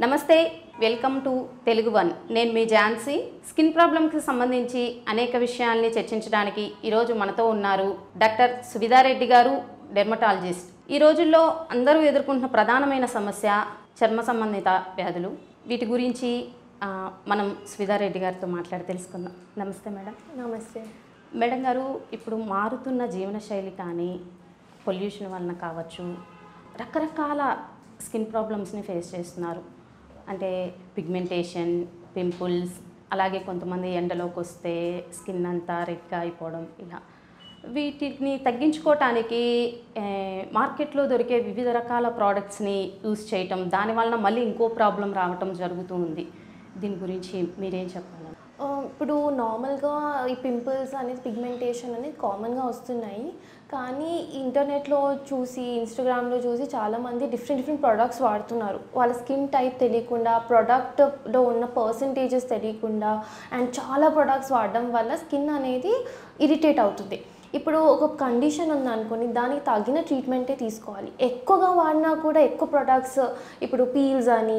నమస్తే, welcome to Telugu one. నేను మీ Jhansi. Skin ప్రాబ్లంకి సంబంధించి అనేక విషయాల్ని చర్చించడానికి ఈరోజు మనతో ఉన్నారు డాక్టర్ సువిధారెడ్డి గారు, డెర్మటాలజిస్ట్. ఈ రోజుల్లో అందరూ ఎదుర్కొంటున్న ప్రధానమైన సమస్య చర్మ సంబంధిత వ్యాధులు. వీటి గురించి మనం సువిధారెడ్డి గారితో మాట్లాడి తెలుసుకుందాం. నమస్తే మేడం. నమస్తే మేడం గారు, ఇప్పుడు మారుతున్న జీవనశైలి కానీ పొల్యూషన్ వలన కావచ్చు, రకరకాల స్కిన్ ప్రాబ్లమ్స్ని ఫేస్ చేస్తున్నారు. అంటే పిగ్మెంటేషన్, పింపుల్స్, అలాగే కొంతమంది ఎండలోకి వస్తే స్కిన్ అంతా రెడ్గా అయిపోవడం, ఇలా వీటిని తగ్గించుకోవటానికి మార్కెట్లో దొరికే వివిధ రకాల ప్రోడక్ట్స్ని యూజ్ చేయటం, దానివల్ల మళ్ళీ ఇంకో ప్రాబ్లం రావటం జరుగుతూ ఉంది. దీని గురించి మీరేం చెప్పాలి? ఇప్పుడు నార్మల్గా ఈ పింపుల్స్ అనేది, పిగ్మెంటేషన్ అనేది కామన్గా వస్తున్నాయి. కానీ ఇంటర్నెట్లో చూసి, ఇన్స్టాగ్రామ్లో చూసి చాలామంది డిఫరెంట్ ప్రోడక్ట్స్ వాడుతున్నారు. వాళ్ళ స్కిన్ టైప్ తెలియకుండా, ప్రోడక్ట్లో ఉన్న పర్సంటేజెస్ తెలియకుండా, అండ్ చాలా ప్రోడక్ట్స్ వాడడం వల్ల స్కిన్ అనేది ఇరిటేట్ అవుతుంది. ఇప్పుడు ఒక కండిషన్ ఉందనుకోండి, దానికి తగిన ట్రీట్మెంటే తీసుకోవాలి. ఎక్కువగా వాడినా కూడా ఎక్కువ ప్రొడక్ట్స్, ఇప్పుడు పీల్స్ అని,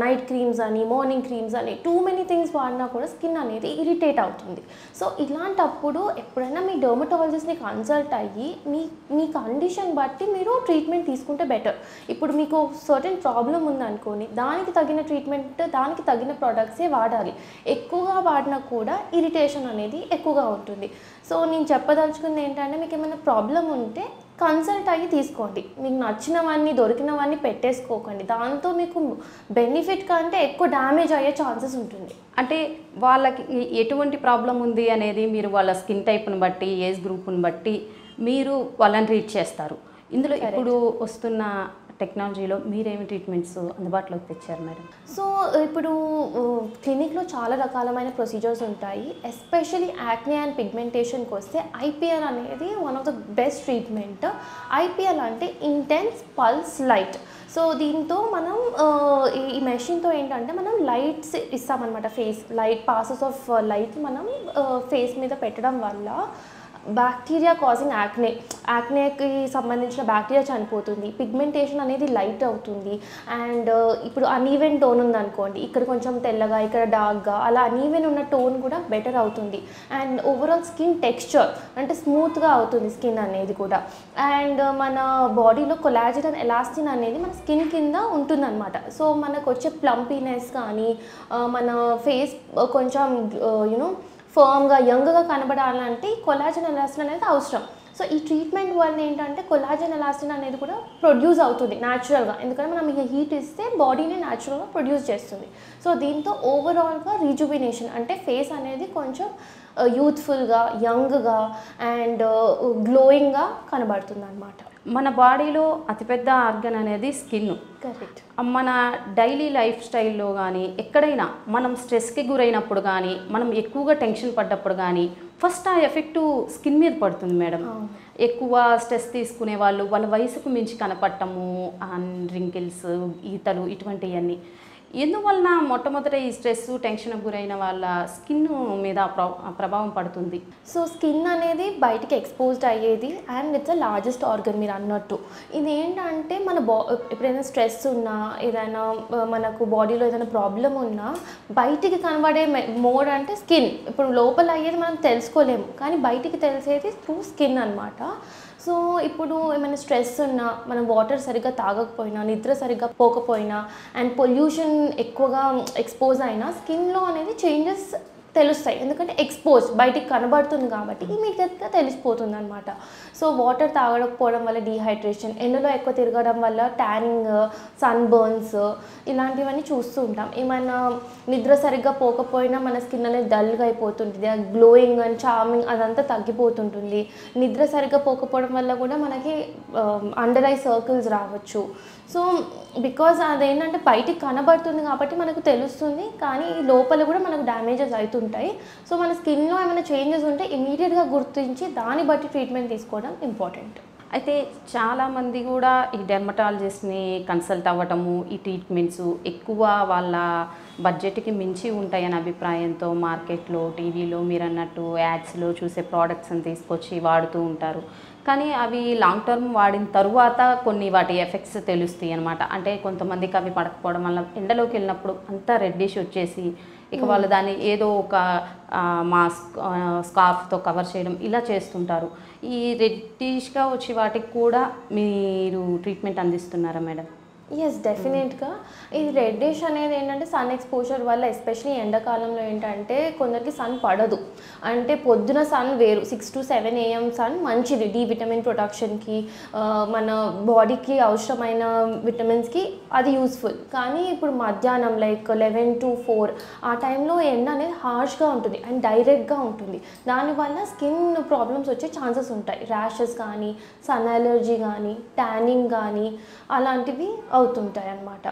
నైట్ క్రీమ్స్ అని, మార్నింగ్ క్రీమ్స్ అని, టూ మెనీ థింగ్స్ వాడినా కూడా స్కిన్ అనేది ఇరిటేట్ అవుతుంది. సో ఇలాంటప్పుడు ఎప్పుడైనా మీ డర్మటాలజిస్ట్ని కన్సల్ట్ అయ్యి మీ కండిషన్ బట్టి మీరు ట్రీట్మెంట్ తీసుకుంటే బెటర్. ఇప్పుడు మీకు సర్టెన్ ప్రాబ్లం ఉందనుకోండి, దానికి తగిన ట్రీట్మెంట్, దానికి తగిన ప్రొడక్ట్సే వాడాలి. ఎక్కువగా వాడినా కూడా ఇరిటేషన్ అనేది ఎక్కువగా ఉంటుంది. సో నేను చెప్పదలుచుకుంది ఏంటంటే, మీకు ఏమైనా ప్రాబ్లం ఉంటే కన్సల్ట్ అయ్యి తీసుకోండి. మీకు నచ్చినవన్నీ, దొరికినవన్నీ పెట్టేసుకోకండి. దాంతో మీకు బెనిఫిట్ కంటే ఎక్కువ డ్యామేజ్ అయ్యే ఛాన్సెస్ ఉంటుంది. అంటే వాళ్ళకి ఎటువంటి ప్రాబ్లం ఉంది అనేది మీరు వాళ్ళ స్కిన్ టైప్ని బట్టి, ఏజ్ గ్రూప్ని బట్టి మీరు వాళ్ళని ట్రీట్ చేస్తారు. ఇందులో ఇప్పుడు వస్తున్న టెక్నాలజీలో మీరేమి ట్రీట్మెంట్స్ అందుబాటులోకి తెచ్చారు మేడం? సో ఇప్పుడు క్లినిక్లో చాలా రకాలమైన ప్రొసీజర్స్ ఉంటాయి. ఎస్పెషలీ యాక్నే అండ్ పిగ్మెంటేషన్కి వస్తే ఐపీఎల్ అనేది one of the best treatment. IPL అంటే ఇంటెన్స్ పల్స్ లైట్. సో దీంతో మనం ఈ మెషిన్తో ఏంటంటే మనం లైట్స్ ఇస్తామన్నమాట. Face light, passes of light మనం ఫేస్ మీద పెట్టడం వల్ల బ్యాక్టీరియా కాజింగ్ యాక్నేకి సంబంధించిన బ్యాక్టీరియా చనిపోతుంది. పిగ్మెంటేషన్ అనేది లైట్ అవుతుంది. అండ్ ఇప్పుడు అన్ఈవెన్ టోన్ ఉందనుకోండి, ఇక్కడ కొంచెం తెల్లగా, ఇక్కడ డార్క్గా, అలా అన్ఈవెన్ ఉన్న టోన్ కూడా బెటర్ అవుతుంది. అండ్ ఓవరాల్ స్కిన్ టెక్స్చర్ అంటే స్మూత్గా అవుతుంది స్కిన్ అనేది కూడా. అండ్ మన బాడీలో కొలాజన్ అండ్ ఎలాస్టిన్ అనేది మన స్కిన్ కింద ఉంటుందన్నమాట. సో మనకు వచ్చే ప్లంపీనెస్ కానీ, మన ఫేస్ కొంచెం ఫర్మ్గా, యంగ్గా కనబడాలంటే కొలాజన్ ఎలాస్టిన్ అనేది అవసరం. సో ఈ ట్రీట్మెంట్ వల్ల ఏంటంటే కొలాజన్ ఎలాస్టిన్ అనేది కూడా ప్రొడ్యూస్ అవుతుంది న్యాచురల్గా. ఎందుకంటే మనం ఇక హీట్ ఇస్తే బాడీని న్యాచురల్గా ప్రొడ్యూస్ చేస్తుంది. సో దీంతో ఓవరాల్గా రిజువినేషన్ అంటే ఫేస్ అనేది కొంచెం యూత్ఫుల్గా, యంగ్గా అండ్ గ్లోయింగ్గా కనబడుతుంది అన్నమాట. మన బాడీలో అతిపెద్ద ఆర్గన్ అనేది స్కిన్. కరెక్ట్. మన డైలీ లైఫ్ స్టైల్లో కానీ, ఎక్కడైనా మనం స్ట్రెస్కి గురైనప్పుడు కానీ, మనం ఎక్కువగా టెన్షన్ పడ్డప్పుడు కానీ ఫస్ట్ ఆ ఎఫెక్టు స్కిన్ మీద పడుతుంది మేడం. ఎక్కువ స్ట్రెస్ తీసుకునే వాళ్ళు వాళ్ళ వయసుకు మించి కనపడటము, రింకిల్స్, ఈతలు, ఇటువంటివన్నీ ఎందువలన మొట్టమొదట ఈ స్ట్రెస్, టెన్షన్కి గురైన వాళ్ళ స్కిన్ మీద ప్రభావం పడుతుంది? సో స్కిన్ అనేది బయటికి ఎక్స్పోజ్డ్ అయ్యేది and it's the largest organ మీరు అన్నట్టు. ఇది ఏంటంటే మన ఎప్పుడైనా స్ట్రెస్ ఉన్నా, ఏదైనా మనకు బాడీలో ఏదైనా ప్రాబ్లం ఉన్నా బయటికి కనబడే మోడ్ అంటే స్కిన్. ఇప్పుడు లోపల అయ్యేది మనం తెలుసుకోలేము, కానీ బయటికి తెలిసేది త్రూ స్కిన్ అన్నమాట. సో ఇప్పుడు ఏమైనా స్ట్రెస్ ఉన్నా, మనం వాటర్ సరిగ్గా తాగకపోయినా, నిద్ర సరిగ్గా పోకపోయినా, అండ్ పొల్యూషన్ ఎక్కువగా ఎక్స్పోజ్ అయినా స్కిన్లో అనేది చేంజెస్ తెలుస్తాయి. ఎందుకంటే బయటికి కనబడుతుంది కాబట్టి ఇమీడియట్గా తెలిసిపోతుంది అనమాట. సో వాటర్ తాగకపోవడం వల్ల డీహైడ్రేషన్, ఎండలో ఎక్కువ తిరగడం వల్ల ట్యానింగ్, సన్ బర్న్స్, ఇలాంటివన్నీ చూస్తూ ఉంటాం. ఏమైనా నిద్ర సరిగ్గా పోకపోయినా మన స్కిన్ అనేది డల్గా అయిపోతుంటుంది. గ్లోయింగ్ అండ్ చార్మింగ్ అదంతా తగ్గిపోతుంటుంది. నిద్ర సరిగ్గా పోకపోవడం వల్ల కూడా మనకి అండర్ ఐ సర్కిల్స్ రావచ్చు. సో బికాజ్ అదేంటంటే బయటికి కనబడుతుంది కాబట్టి మనకు తెలుస్తుంది, కానీ లోపల కూడా మనకు డ్యామేజెస్ అవుతుంటాయి. సో మన స్కిన్లో ఏమైనా చేంజెస్ ఉంటే ఇమీడియట్గా గుర్తించి దాన్ని బట్టి ట్రీట్మెంట్ తీసుకోవడం ఇంపార్టెంట్. అయితే చాలామంది కూడా ఈ డెర్మటాలజిస్ట్ని కన్సల్ట్ అవ్వటము, ఈ ట్రీట్మెంట్స్ ఎక్కువ వాళ్ళ బడ్జెట్కి మించి ఉంటాయనే అభిప్రాయంతో మార్కెట్లో, టీవీలో మీరు అన్నట్టు యాడ్స్లో చూసే ప్రోడక్ట్స్ని తీసుకొచ్చి వాడుతూ ఉంటారు. కానీ అవి లాంగ్ టర్మ్ వాడిన తరువాత కొన్ని వాటి ఎఫెక్ట్స్ తెలుస్తాయి అనమాట. అంటే కొంతమందికి అవి పడకపోవడం వల్ల ఎండలోకి వెళ్ళినప్పుడు అంతా రెడ్డిష్ వచ్చేసి ఇక వాళ్ళు దాన్ని ఏదో ఒక మాస్క్ స్కార్ఫ్తో కవర్ చేయడం ఇలా చేస్తుంటారు. ఈ రెడ్డిష్గా వచ్చే వాటికి కూడా మీరు ట్రీట్మెంట్ అందిస్తున్నారా మేడం? ఎస్, డెఫినెట్గా. ఈ రెడ్డిష్ అనేది ఏంటంటే సన్ ఎక్స్పోజర్ వల్ల, ఎస్పెషలీ ఎండాకాలంలో ఏంటంటే కొందరికి సన్ పడదు. అంటే పొద్దున సన్ వేరు, 6 to 7 AM సన్ మంచిది డి విటమిన్ ప్రొడక్షన్కి, మన బాడీకి అవసరమైన విటమిన్స్కి అది యూస్ఫుల్. కానీ ఇప్పుడు మధ్యాహ్నం లైక్ 11 to 4 ఆ టైంలో ఎండ అనేది హార్ష్గా ఉంటుంది అండ్ డైరెక్ట్గా ఉంటుంది. దానివల్ల స్కిన్ ప్రాబ్లమ్స్ వచ్చే ఛాన్సెస్ ఉంటాయి. ర్యాషెస్ కానీ, సన్ అలర్జీ కానీ, ట్యానింగ్ కానీ అలాంటివి అవుతుంటాయి అన్నమాట.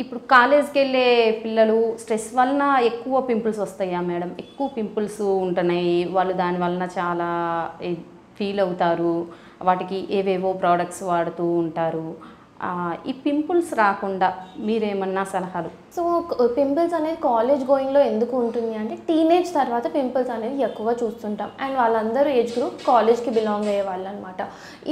ఇప్పుడు కాలేజ్కి వెళ్ళే పిల్లలు స్ట్రెస్ వలన ఎక్కువ పింపుల్స్ వస్తాయా మేడం? ఎక్కువ పింపుల్స్ ఉంటున్నాయి, వాళ్ళు దాని వలన చాలా ఫీల్ అవుతారు, వాటికి ఏవేవో ప్రోడక్ట్స్ వాడుతూ ఉంటారు. ఈ పింపుల్స్ రాకుండా మీరేమన్నా సలహాలు? సో పింపుల్స్ అనేది కాలేజ్ గోయింగ్లో ఎందుకు ఉంటుంది అంటే టీనేజ్ తర్వాత పింపుల్స్ అనేది ఎక్కువగా చూస్తుంటాం అండ్ వాళ్ళందరూ ఏజ్ గ్రూప్ కాలేజ్కి బిలాంగ్ అయ్యే వాళ్ళు అనమాట.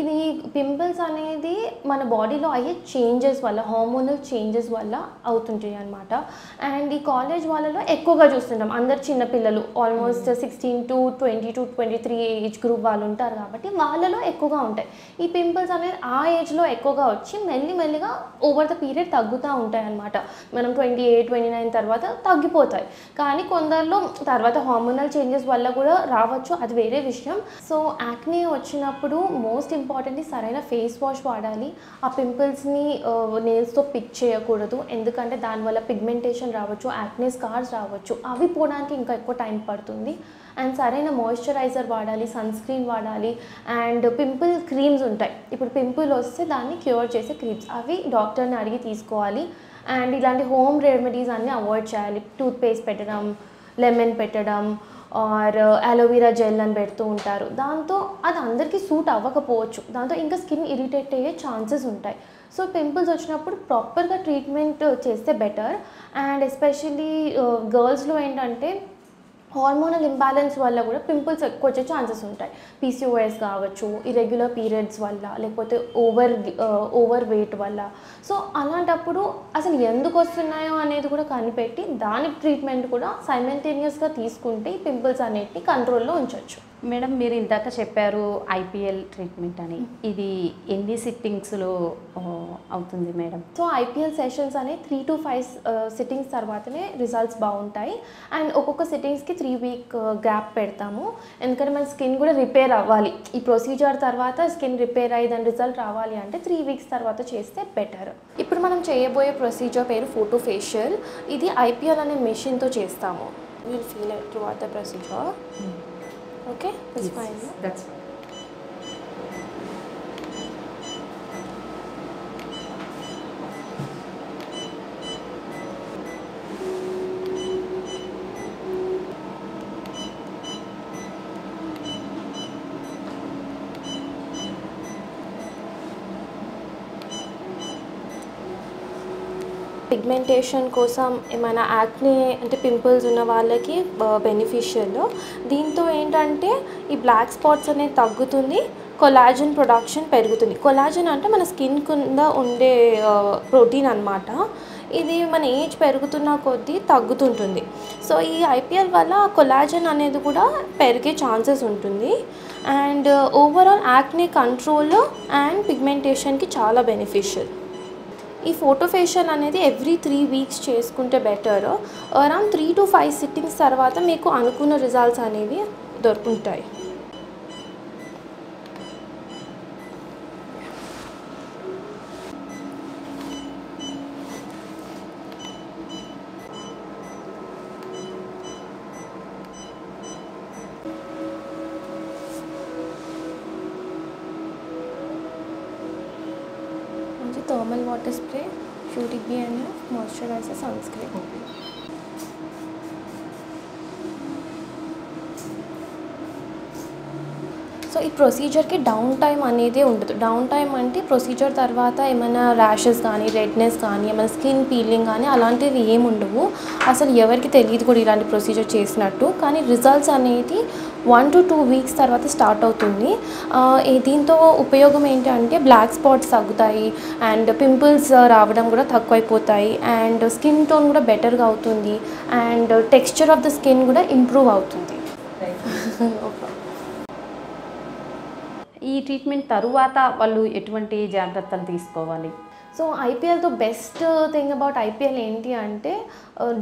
ఇది పింపుల్స్ అనేది మన బాడీలో అయ్యే చేంజెస్ వల్ల, హార్మోనల్ చేంజెస్ వల్ల అవుతుంటాయి అనమాట. అండ్ ఈ కాలేజ్ వాళ్ళలో ఎక్కువగా చూస్తుంటాం. అందరు చిన్నపిల్లలు almost 16 to 20 to 23 age group వాళ్ళు ఉంటారు కాబట్టి వాళ్ళలో ఎక్కువగా ఉంటాయి. ఈ పింపుల్స్ అనేది ఆ ఏజ్లో ఎక్కువగా వచ్చి మెల్లిమెల్లిగా ఓవర్ ద పీరియడ్ తగ్గుతూ ఉంటాయి అన్నమాట. మనం 28, 29 తర్వాత తగ్గిపోతాయి. కానీ కొందరిలో తర్వాత హార్మోనల్ చేంజెస్ వల్ల కూడా రావచ్చు, అది వేరే విషయం. సో యాక్నే వచ్చినప్పుడు మోస్ట్ ఇంపార్టెంట్లీ సరైన ఫేస్ వాష్ వాడాలి. ఆ పింపుల్స్ని నెయిల్స్తో పిక్ చేయకూడదు, ఎందుకంటే దానివల్ల పిగ్మెంటేషన్ రావచ్చు, యాక్నే స్కార్స్ రావచ్చు, అవి పోవడానికి ఇంకా ఎక్కువ టైం పడుతుంది. అండ్ సరైన మాయిశ్చరైజర్ వాడాలి, సన్ స్క్రీన్ వాడాలి అండ్ పింపుల్ క్రీమ్స్ ఉంటాయి. ఇప్పుడు పింపుల్ వస్తే దాన్ని క్యూర్ చేసే క్రీమ్స్ అవి డాక్టర్ని అడిగి తీసుకోవాలి. అండ్ ఇలాంటి హోమ్ రెమెడీస్ అన్నీ అవాయిడ్ చేయాలి. టూత్పేస్ట్ పెట్టడం, లెమన్ పెట్టడం ఆర్ అలోవెరా జెల్ అని పెడుతూ ఉంటారు. దాంతో అది అందరికీ సూట్ అవ్వకపోవచ్చు, దాంతో ఇంకా స్కిన్ ఇరిటేట్ అయ్యే ఛాన్సెస్ ఉంటాయి. సో పింపుల్స్ వచ్చినప్పుడు ప్రాపర్గా ట్రీట్మెంట్ చేస్తే బెటర్. అండ్ ఎస్పెషల్లీ గర్ల్స్లో ఏంటంటే హార్మోనల్ ఇంబ్యాలెన్స్ వల్ల కూడా పింపుల్స్ ఎక్కువ వచ్చే ఛాన్సెస్ ఉంటాయి. PCOS కావచ్చు, ఇర్రెగ్యులర్ పీరియడ్స్ వల్ల, లేకపోతే ఓవర్ వెయిట్ వల్ల. సో అలాంటప్పుడు అసలు ఎందుకు వస్తున్నాయో అనేది కూడా కనిపెట్టి దానికి ట్రీట్మెంట్ కూడా సైమల్టేనియస్గా తీసుకుంటే ఈ పింపుల్స్ అనేటిని కంట్రోల్లో ఉంచవచ్చు. మేడం, మీరు ఇందాక చెప్పారు IPL ట్రీట్మెంట్ అని, ఇది ఎన్ని సిట్టింగ్స్లో అవుతుంది మేడం? సో IPL సెషన్స్ అనేవి 3 to 5 సిట్టింగ్స్ తర్వాతనే రిజల్ట్స్ బాగుంటాయి. అండ్ ఒక్కొక్క సిట్టింగ్స్కి 3 week గ్యాప్ పెడతాము, ఎందుకంటే మన స్కిన్ కూడా రిపేర్ అవ్వాలి. ఈ ప్రొసీజర్ తర్వాత స్కిన్ రిపేర్ అయ్యి దాని రిజల్ట్ రావాలి అంటే 3 weeks తర్వాత చేస్తే బెటర్. ఇప్పుడు మనం చేయబోయే ప్రొసీజర్ పేరు ఫోటో ఫేషియల్. ఇది IPL అనే మెషిన్తో చేస్తాము. Will feel it through out the procedure. Okay, that's fine. That's fine. Pigmentation కోసం ఏమైనా యాక్నే అంటే పింపుల్స్ ఉన్న వాళ్ళకి బెనిఫిషియల్. దీంతో ఏంటంటే ఈ బ్లాక్ స్పాట్స్ అనేది తగ్గుతుంది, కొలాజన్ ప్రొడక్షన్ పెరుగుతుంది. కొలాజన్ అంటే మన స్కిన్ కింద ఉండే ప్రోటీన్ అన్నమాట. ఇది మన ఏజ్ పెరుగుతున్న కొద్దీ తగ్గుతుంటుంది. సో ఈ IPL వల్ల కొలాజన్ అనేది కూడా పెరిగే ఛాన్సెస్ ఉంటుంది. And overall acne control and పిగ్మెంటేషన్కి చాలా బెనిఫిషియల్. ఈ ఫోటో ఫేషియల్ అనేది ఎవ్రీ 3 weeks చేసుకుంటే బెటర్. అరౌండ్ 3 to 5 సిట్టింగ్స్ తర్వాత మీకు అనుకున్న రిజల్ట్స్ అనేవి దొరుకుతాయి. Thermal water spray, soothing BNF, moisturiser, sunscreen. So ఈ ప్రొసీజర్కి డౌన్ టైం అనేది ఉండదు. డౌన్ టైం అంటే ప్రొసీజర్ తర్వాత ఏమైనా ర్యాషెస్ కానీ, రెడ్నెస్ కానీ, ఏమైనా స్కిన్ పీలింగ్ కానీ అలాంటివి ఏమి ఉండవు. అసలు ఎవరికి తెలియదు కూడా ఇలాంటి ప్రొసీజర్ చేసినట్టు. కానీ రిజల్ట్స్ అనేది 1 to 2 వీక్స్ తర్వాత స్టార్ట్ అవుతుంది. దీంతో ఉపయోగం ఏంటంటే బ్లాక్ స్పాట్స్ తగ్గుతాయి అండ్ పింపుల్స్ రావడం కూడా తక్కువైపోతాయి అండ్ స్కిన్ టోన్ కూడా బెటర్గా అవుతుంది and texture of the skin కూడా ఇంప్రూవ్ అవుతుంది. ఈ ట్రీట్మెంట్ తరువాత వాళ్ళు ఎటువంటి జాగ్రత్తలు తీసుకోవాలి? సో ఐపీఎల్తో బెస్ట్ థింగ్ అబౌట్ ఐపీఎల్ ఏంటి అంటే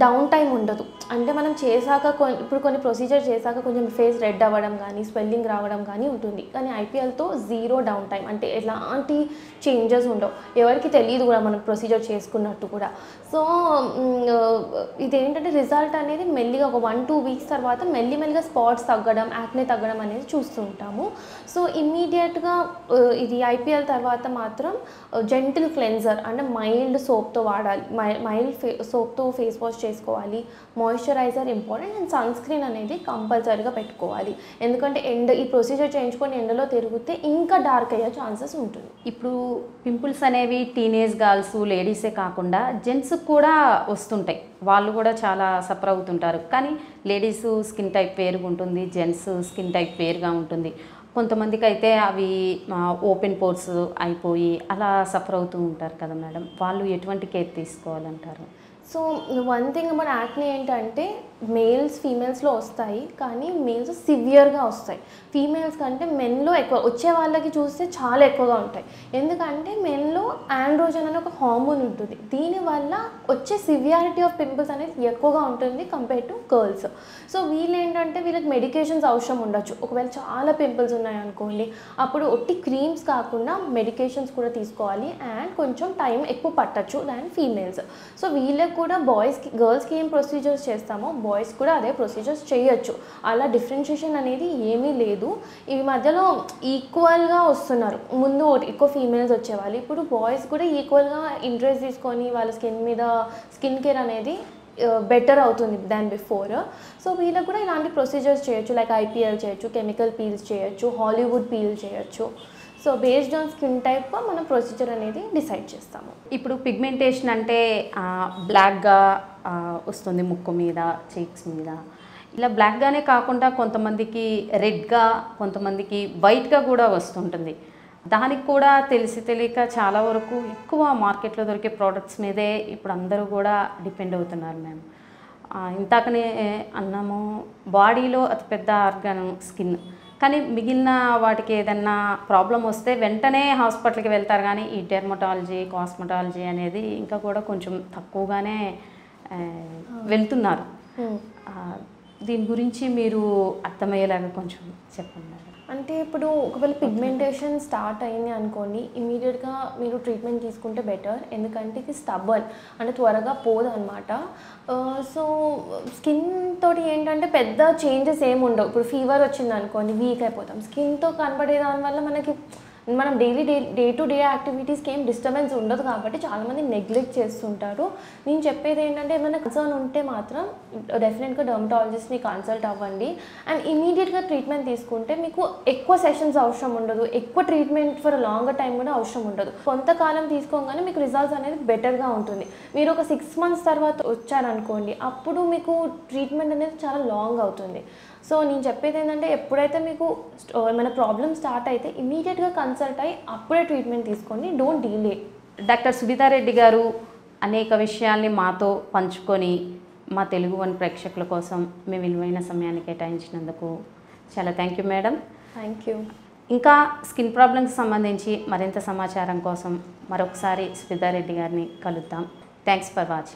డౌన్ టైం ఉండదు. అంటే మనం చేశాక ఇప్పుడు కొన్ని ప్రొసీజర్ చేశాక కొంచెం ఫేస్ రెడ్ అవ్వడం కానీ స్వెల్లింగ్ రావడం కానీ ఉంటుంది. కానీ ఐపీఎల్తో జీరో డౌన్ టైం, అంటే ఎలాంటి చేంజెస్ ఉండవు, ఎవరికి తెలియదు కూడా మనం ప్రొసీజర్ చేసుకున్నట్టు కూడా. సో ఇదేంటంటే రిజల్ట్ అనేది మెల్లిగా ఒక 1-2 వీక్స్ తర్వాత మెల్లిమెల్లిగా స్పాట్స్ తగ్గడం, యాక్నే తగ్గడం అనేది చూస్తుంటాము. సో ఇమ్మీడియట్గా ఇది ఐపీఎల్ తర్వాత మాత్రం జెంటిల్ క్లెన్జర్ అంటే మైల్డ్ సోప్తో వాడాలి, మైల్డ్ సోప్తో ఫేస్ వాష్ చేసుకోవాలి. Moisturiser important and sunscreen అనేది కంపల్సరీగా పెట్టుకోవాలి. ఎందుకంటే ఈ ప్రొసీజర్ చేయించుకొని ఎండలో తిరిగితే ఇంకా డార్క్ అయ్యే ఛాన్సెస్ ఉంటుంది. ఇప్పుడు పింపుల్స్ అనేవి టీనేజ్ గర్ల్స్ లేడీసే కాకుండా జెంట్స్ కూడా వస్తుంటాయి, వాళ్ళు కూడా చాలా సఫర్ అవుతుంటారు. కానీ లేడీస్ స్కిన్ టైప్ వేరుగా ఉంటుంది, జెంట్స్ స్కిన్ టైప్ వేరుగా ఉంటుంది. కొంతమందికి అయితే అవి ఓపెన్ పోర్స్ అయిపోయి అలా సఫర్ అవుతూ ఉంటారు కదా మేడం, వాళ్ళు ఎటువంటి కేర్ తీసుకోవాలంటారు? So one thing about acne ఏంటంటే మేల్స్ ఫీమేల్స్లో వస్తాయి, కానీ మేల్స్ సివియర్గా వస్తాయి. ఫీమేల్స్ కంటే మెన్లో ఎక్కువ వచ్చే వాళ్ళకి చూస్తే చాలా ఎక్కువగా ఉంటాయి. ఎందుకంటే మెన్లో ఆండ్రోజన్ అనే ఒక హార్మోన్ ఉంటుంది, దీనివల్ల వచ్చే సివియారిటీ ఆఫ్ పింపుల్స్ అనేది ఎక్కువగా ఉంటుంది కంపేర్ టు గర్ల్స్. సో వీళ్ళు ఏంటంటే వీళ్ళకి మెడికేషన్స్ అవసరం ఉండొచ్చు. ఒకవేళ చాలా పింపుల్స్ ఉన్నాయనుకోండి, అప్పుడు ఒట్టి క్రీమ్స్ కాకుండా మెడికేషన్స్ కూడా తీసుకోవాలి అండ్ కొంచెం టైం ఎక్కువ పట్టచ్చు దాన్ ఫీమేల్స్. సో వీళ్ళకి కూడా గర్ల్స్కి ఏం ప్రొసీజర్స్ చేస్తామో బాయ్స్ కూడా అదే ప్రొసీజర్స్ చేయొచ్చు. అలా డిఫరెన్షియేషన్ అనేది ఏమీ లేదు. ఈ మధ్యలో ఈక్వల్గా వస్తున్నారు. ముందు ఎక్కువ ఫీమేల్స్ వచ్చేవాళ్ళు, ఇప్పుడు బాయ్స్ కూడా ఈక్వల్గా ఇంట్రెస్ట్ తీసుకొని వాళ్ళ స్కిన్ మీద స్కిన్ కేర్ అనేది బెటర్ అవుతుంది దాన్ బిఫోర్. సో వీళ్ళకి కూడా ఇలాంటి ప్రొసీజర్స్ చేయొచ్చు, లైక్ ఐపీఎల్ చేయొచ్చు, కెమికల్ పీల్స్ చేయొచ్చు, హాలీవుడ్ పీల్ చేయొచ్చు. So based on skin type మనం ప్రొసీజర్ అనేది డిసైడ్ చేస్తాము. ఇప్పుడు పిగ్మెంటేషన్ అంటే బ్లాక్గా వస్తుంది ముక్కు మీద, చీక్స్ మీద. ఇలా బ్లాక్గానే కాకుండా కొంతమందికి రెడ్గా, కొంతమందికి వైట్గా కూడా వస్తుంటుంది. దానికి కూడా తెలియక చాలా వరకు ఎక్కువ మార్కెట్లో దొరికే ప్రోడక్ట్స్ మీదే ఇప్పుడు అందరూ కూడా డిపెండ్ అవుతున్నారు మ్యామ్. ఇంతాకనే అన్నాము, బాడీలో అతిపెద్ద ఆర్గాన్ స్కిన్, కానీ మిగిలిన వాటికి ఏదన్నా ప్రాబ్లం వస్తే వెంటనే హాస్పిటల్కి వెళ్తారు. కానీ ఈ డెర్మటాలజీ, కాస్మెటాలజీ అనేది ఇంకా కూడా కొంచెం తక్కువగానే వెళ్తున్నారు. దీని గురించి మీరు అర్థమయ్యేలాగా కొంచెం చెప్పండి. అంటే ఇప్పుడు ఒకవేళ పిగ్మెంటేషన్ స్టార్ట్ అయింది అనుకోండి, ఇమీడియట్గా మీరు ట్రీట్మెంట్ తీసుకుంటే బెటర్. ఎందుకంటే ఇది స్టబర్న్ అంటే త్వరగా పోదు అనమాట. సో స్కిన్ తోటి ఏంటంటే పెద్ద చేంజెస్ ఏమి ఉండవు. ఇప్పుడు ఫీవర్ వచ్చింది అనుకోండి, వీక్ అయిపోతాం. స్కిన్తో కనబడే దానివల్ల మనకి మనం డే టు డే యాక్టివిటీస్కి ఏం డిస్టర్బెన్స్ ఉండదు కాబట్టి చాలామంది నెగ్లెక్ట్ చేస్తుంటారు. నేను చెప్పేది ఏంటంటే ఏమైనా కన్సర్న్ ఉంటే మాత్రం డెఫినెట్గా డర్మటాలజిస్ట్ని కన్సల్ట్ అవ్వండి అండ్ ఇమీడియట్గా ట్రీట్మెంట్ తీసుకుంటే మీకు ఎక్కువ సెషన్స్ అవసరం ఉండదు, ఎక్కువ ట్రీట్మెంట్ ఫర్ లాంగర్ టైం కూడా అవసరం ఉండదు. కొంతకాలం తీసుకోగానే మీకు రిజల్ట్స్ అనేది బెటర్గా ఉంటుంది. మీరు ఒక 6 months తర్వాత వచ్చారనుకోండి, అప్పుడు మీకు ట్రీట్మెంట్ అనేది చాలా లాంగ్ అవుతుంది. సో నేను చెప్పేది ఏంటంటే ఎప్పుడైతే మీకు ఏమైనా ప్రాబ్లమ్ స్టార్ట్ అయితే ఇమీడియట్గా కన్సల్ట్ అయ్యి అప్పుడే ట్రీట్మెంట్ తీసుకోండి, డోంట్ డిలే. డాక్టర్ సుబితా రెడ్డి గారు అనేక విషయాల్ని మాతో పంచుకొని మా తెలుగు వన్ ప్రేక్షకుల కోసం మీ విలువైన సమయాన్ని కేటాయించినందుకు చాలా thank you madam. Thank you. ఇంకా స్కిన్ ప్రాబ్లమ్స్ సంబంధించి మరింత సమాచారం కోసం మరొకసారి సుబితా రెడ్డి గారిని కలుద్దాం. Thanks for watching.